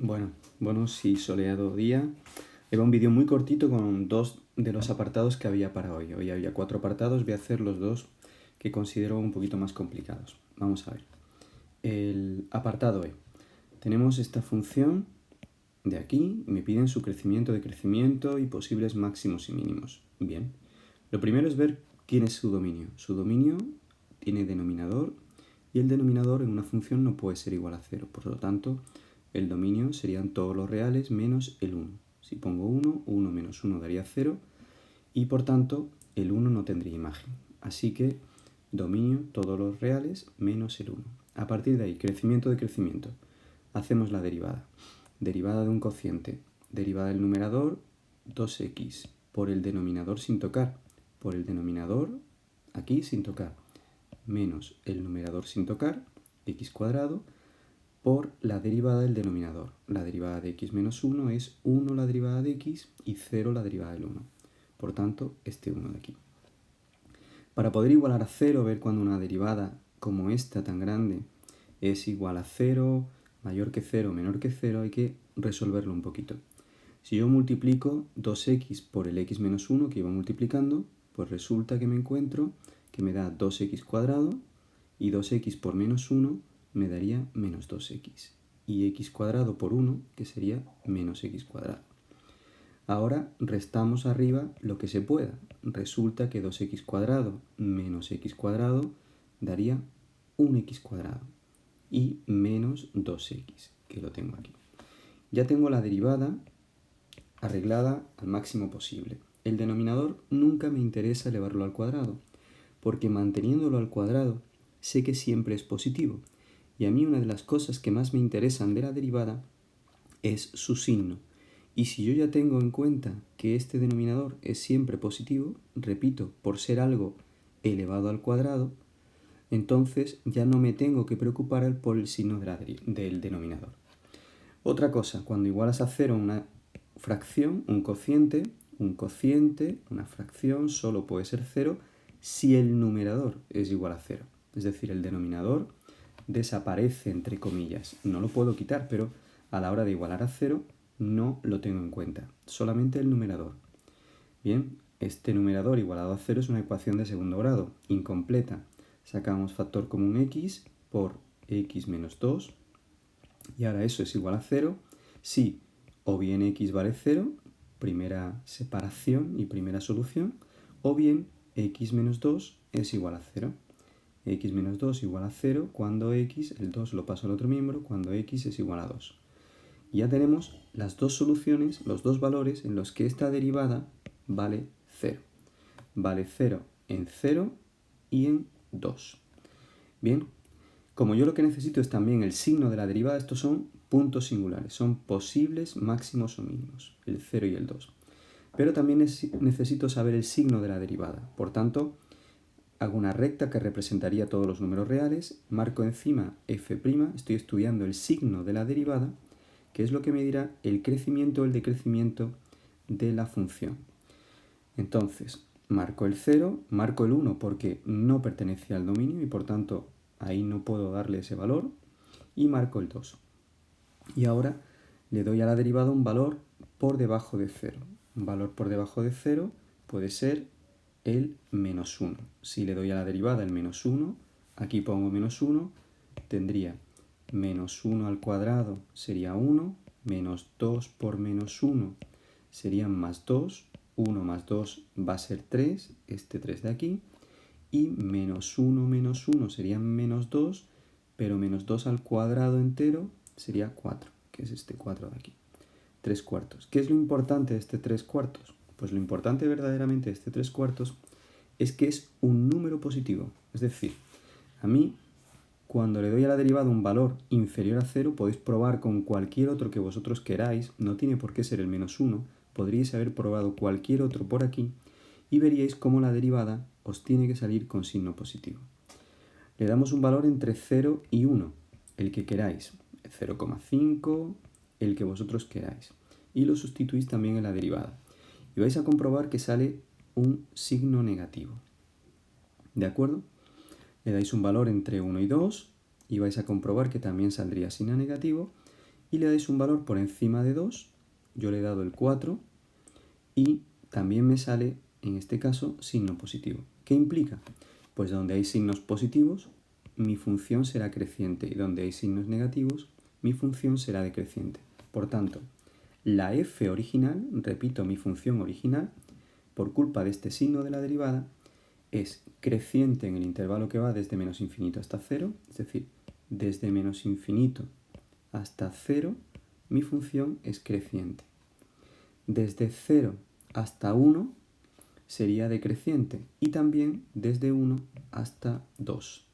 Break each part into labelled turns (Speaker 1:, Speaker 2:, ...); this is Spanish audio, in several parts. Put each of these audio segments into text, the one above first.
Speaker 1: Buenos y soleado día. Era un vídeo muy cortito con dos de los apartados que había para hoy. Hoy había 4 apartados, voy a hacer los dos que considero un poquito más complicados. Vamos a ver. El apartado E. Tenemos esta función de aquí y me piden su crecimiento, decrecimiento y posibles máximos y mínimos. Bien. Lo primero es ver quién es su dominio. Su dominio tiene denominador y el denominador en una función no puede ser igual a 0. Por lo tanto, el dominio serían todos los reales menos el 1. Si pongo 1, 1 menos 1 daría 0 y por tanto el 1 no tendría imagen. Así que dominio todos los reales menos el 1. A partir de ahí, crecimiento de crecimiento. Hacemos la derivada. Derivada de un cociente. Derivada del numerador 2x por el denominador sin tocar. Por el denominador aquí sin tocar. Menos el numerador sin tocar, x cuadrado, por la derivada del denominador. La derivada de x menos 1 es 1 la derivada de x y 0 la derivada del 1. Por tanto, este 1 de aquí. Para poder igualar a 0, ver cuando una derivada como esta tan grande es igual a 0, mayor que 0, menor que 0, hay que resolverlo un poquito. Si yo multiplico 2x por el x menos 1 que iba multiplicando, pues resulta que me encuentro que me da 2x cuadrado y 2x por menos 1 me daría menos 2x. Y x cuadrado por 1, que sería menos x cuadrado. Ahora restamos arriba lo que se pueda. Resulta que 2x cuadrado menos x cuadrado daría 1x cuadrado. Y menos 2x, que lo tengo aquí. Ya tengo la derivada arreglada al máximo posible. El denominador nunca me interesa elevarlo al cuadrado, porque manteniéndolo al cuadrado sé que siempre es positivo. Y a mí una de las cosas que más me interesan de la derivada es su signo. Y si yo ya tengo en cuenta que este denominador es siempre positivo, repito, por ser algo elevado al cuadrado, entonces ya no me tengo que preocupar por el signo del denominador. Otra cosa, cuando igualas a 0 una fracción, un cociente, una fracción solo puede ser 0 si el numerador es igual a 0. Es decir, el denominador desaparece, entre comillas. No lo puedo quitar, pero a la hora de igualar a 0 no lo tengo en cuenta. Solamente el numerador. Bien, este numerador igualado a 0 es una ecuación de segundo grado, incompleta. Sacamos factor común x por x menos 2. Y ahora eso es igual a 0 si o bien x vale 0, primera separación y primera solución, o bien x menos 2 es igual a 0. X menos 2 igual a 0 cuando x, el 2 lo paso al otro miembro, cuando x es igual a 2. Y ya tenemos las dos soluciones, los dos valores en los que esta derivada vale 0. Vale 0 en 0 y en 2. Bien, como yo lo que necesito es también el signo de la derivada, estos son puntos singulares, son posibles máximos o mínimos, el 0 y el 2. Pero también necesito saber el signo de la derivada. Por tanto, hago una recta que representaría todos los números reales, marco encima f', estoy estudiando el signo de la derivada, que es lo que me dirá el crecimiento o el decrecimiento de la función. Entonces, marco el 0, marco el 1 porque no pertenece al dominio y por tanto ahí no puedo darle ese valor, y marco el 2. Y ahora le doy a la derivada un valor por debajo de 0. Un valor por debajo de 0 puede ser el menos 1. Si le doy a la derivada el menos 1, aquí pongo menos 1, tendría menos 1 al cuadrado sería 1, menos 2 por menos 1 serían más 2, 1 más 2 va a ser 3, este 3 de aquí, y menos 1 serían menos 2, pero menos 2 al cuadrado entero sería 4, que es este 4 de aquí. 3 cuartos. ¿Qué es lo importante de este 3 cuartos? Pues lo importante verdaderamente de este 3 cuartos es que es un número positivo. Es decir, a mí, cuando le doy a la derivada un valor inferior a 0, podéis probar con cualquier otro que vosotros queráis, no tiene por qué ser el menos 1, podríais haber probado cualquier otro por aquí, y veríais cómo la derivada os tiene que salir con signo positivo. Le damos un valor entre 0 y 1, el que queráis, 0,5, el que vosotros queráis. Y lo sustituís también en la derivada. Y vais a comprobar que sale un signo negativo. ¿De acuerdo? Le dais un valor entre 1 y 2 y vais a comprobar que también saldría signo negativo. y le dais un valor por encima de 2, yo le he dado el 4 y también me sale, en este caso, signo positivo. ¿Qué implica? Pues donde hay signos positivos, mi función será creciente y donde hay signos negativos, mi función será decreciente. Por tanto, la f original, repito, mi función original, por culpa de este signo de la derivada, es creciente en el intervalo que va desde menos infinito hasta 0, es decir, desde menos infinito hasta 0, mi función es creciente. Desde 0 hasta 1 sería decreciente y también desde 1 hasta 2.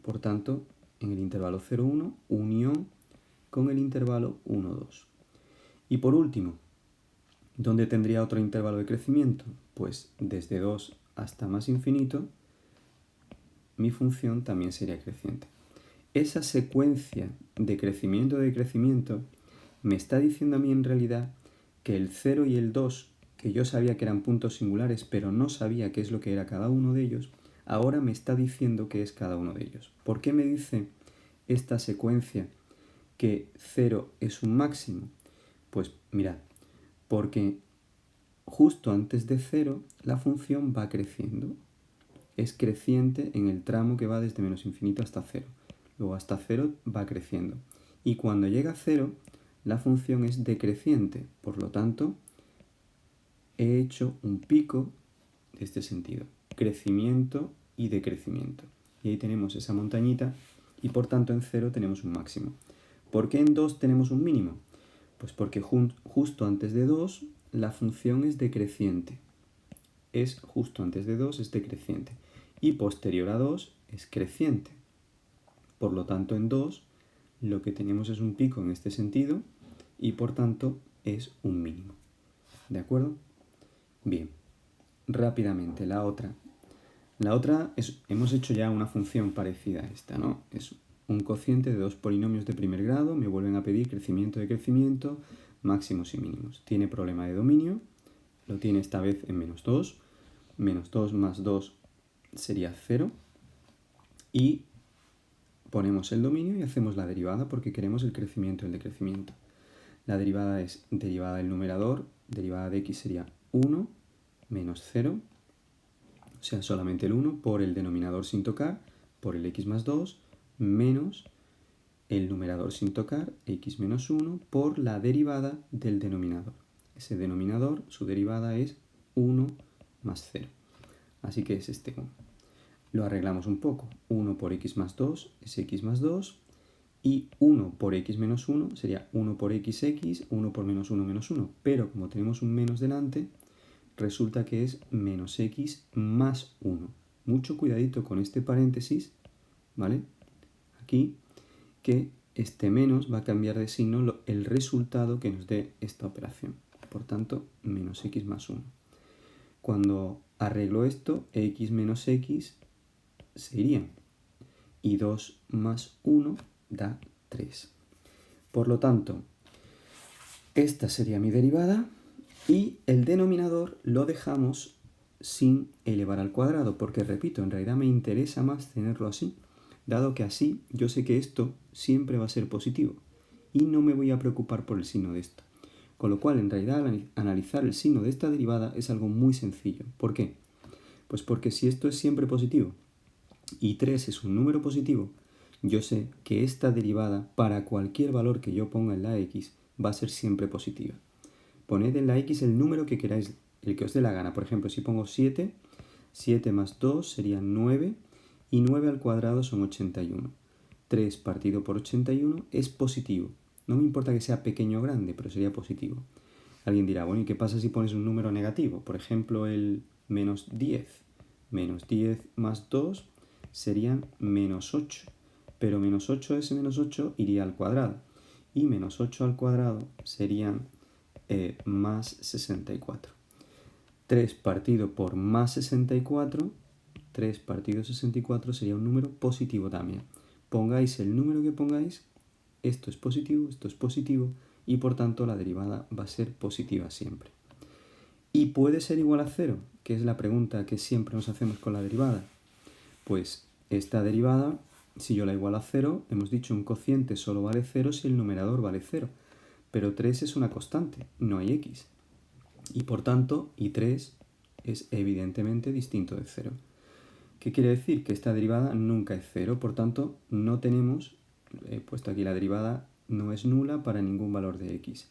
Speaker 1: Por tanto, en el intervalo 0, 1, unión con el intervalo 1, 2. Y por último, ¿dónde tendría otro intervalo de crecimiento? Pues desde 2 hasta más infinito, mi función también sería creciente. Esa secuencia de crecimiento me está diciendo a mí en realidad que el 0 y el 2, que yo sabía que eran puntos singulares, pero no sabía qué es lo que era cada uno de ellos, ahora me está diciendo qué es cada uno de ellos. ¿Por qué me dice esta secuencia que 0 es un máximo? Pues mirad, porque justo antes de 0 la función va creciendo. Es creciente en el tramo que va desde menos infinito hasta 0. Luego hasta 0 va creciendo. Y cuando llega a 0, la función es decreciente. Por lo tanto, he hecho un pico de este sentido. Crecimiento y decrecimiento. Y ahí tenemos esa montañita y por tanto en 0 tenemos un máximo. ¿Por qué en 2 tenemos un mínimo? Pues porque justo antes de 2 la función es decreciente. Es justo antes de 2 es decreciente. Y posterior a 2 es creciente. Por lo tanto en 2 lo que tenemos es un pico en este sentido y por tanto es un mínimo. ¿De acuerdo? Bien, rápidamente la otra. La otra hemos hecho ya una función parecida a esta, ¿no? Es un cociente de dos polinomios de primer grado, me vuelven a pedir crecimiento de crecimiento, máximos y mínimos. Tiene problema de dominio, lo tiene esta vez en menos 2. Menos 2 más 2 sería 0. Y ponemos el dominio y hacemos la derivada porque queremos el crecimiento y el decrecimiento. La derivada es derivada del numerador, derivada de x sería 1 menos 0, o sea, solamente el 1 por el denominador sin tocar, por el x más 2, menos el numerador sin tocar, x menos 1, por la derivada del denominador. Ese denominador, su derivada es 1 más 0. Así que es este 1. Lo arreglamos un poco. 1 por x más 2 es x más 2. Y 1 por x menos 1 sería 1 por xx, 1 por menos 1 menos 1. Pero como tenemos un menos delante, resulta que es menos x más 1. Mucho cuidadito con este paréntesis, ¿vale? Aquí, que este menos va a cambiar de signo el resultado que nos dé esta operación. Por tanto, menos x más 1. Cuando arreglo esto, x menos x se irían. Y 2 más 1 da 3. Por lo tanto, esta sería mi derivada y el denominador lo dejamos sin elevar al cuadrado, porque repito, en realidad me interesa más tenerlo así, dado que así yo sé que esto siempre va a ser positivo y no me voy a preocupar por el signo de esto. Con lo cual, en realidad, analizar el signo de esta derivada es algo muy sencillo. ¿Por qué? Pues porque si esto es siempre positivo y 3 es un número positivo, yo sé que esta derivada, para cualquier valor que yo ponga en la x, va a ser siempre positiva. Poned en la x el número que queráis, el que os dé la gana. Por ejemplo, si pongo 7, 7 más 2 serían 9, y 9 al cuadrado son 81. 3 partido por 81 es positivo. No me importa que sea pequeño o grande, pero sería positivo. Alguien dirá, bueno, ¿y qué pasa si pones un número negativo? Por ejemplo, el menos 10. Menos 10 más 2 serían menos 8. Pero menos 8 ese menos 8 iría al cuadrado. Y menos 8 al cuadrado serían más 64. 3 partido por más 64, 3 partido 64 sería un número positivo también. Pongáis el número que pongáis, esto es positivo y por tanto la derivada va a ser positiva siempre. ¿Y puede ser igual a 0? Que es la pregunta que siempre nos hacemos con la derivada. Pues esta derivada Si yo la igualo a 0, hemos dicho un cociente solo vale 0 si el numerador vale 0. Pero 3 es una constante, no hay x. Y por tanto, y3 es evidentemente distinto de 0. ¿Qué quiere decir? Que esta derivada nunca es 0, por tanto, no tenemos, he puesto aquí la derivada, no es nula para ningún valor de x.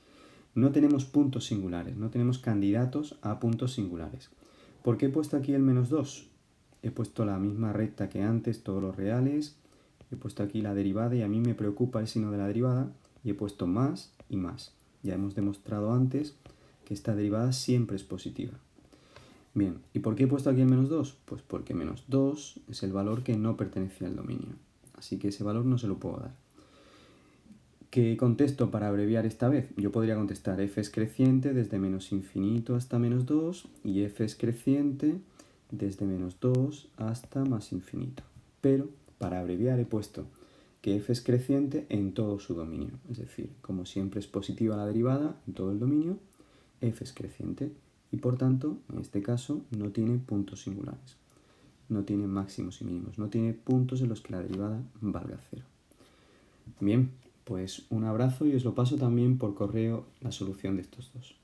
Speaker 1: No tenemos puntos singulares, no tenemos candidatos a puntos singulares. ¿Por qué he puesto aquí el menos 2? He puesto la misma recta que antes, todos los reales. He puesto aquí la derivada y a mí me preocupa el signo de la derivada. Y he puesto más y más. Ya hemos demostrado antes que esta derivada siempre es positiva. Bien, ¿y por qué he puesto aquí el menos 2? Pues porque menos 2 es el valor que no pertenece al dominio. Así que ese valor no se lo puedo dar. ¿Qué contesto para abreviar esta vez? Yo podría contestar f es creciente desde menos infinito hasta menos 2 y f es creciente desde menos 2 hasta más infinito. Pero para abreviar he puesto que f es creciente en todo su dominio. Es decir, como siempre es positiva la derivada en todo el dominio, f es creciente y por tanto, en este caso, no tiene puntos singulares. No tiene máximos y mínimos. No tiene puntos en los que la derivada valga 0. Bien, pues un abrazo y os lo paso también por correo la solución de estos dos.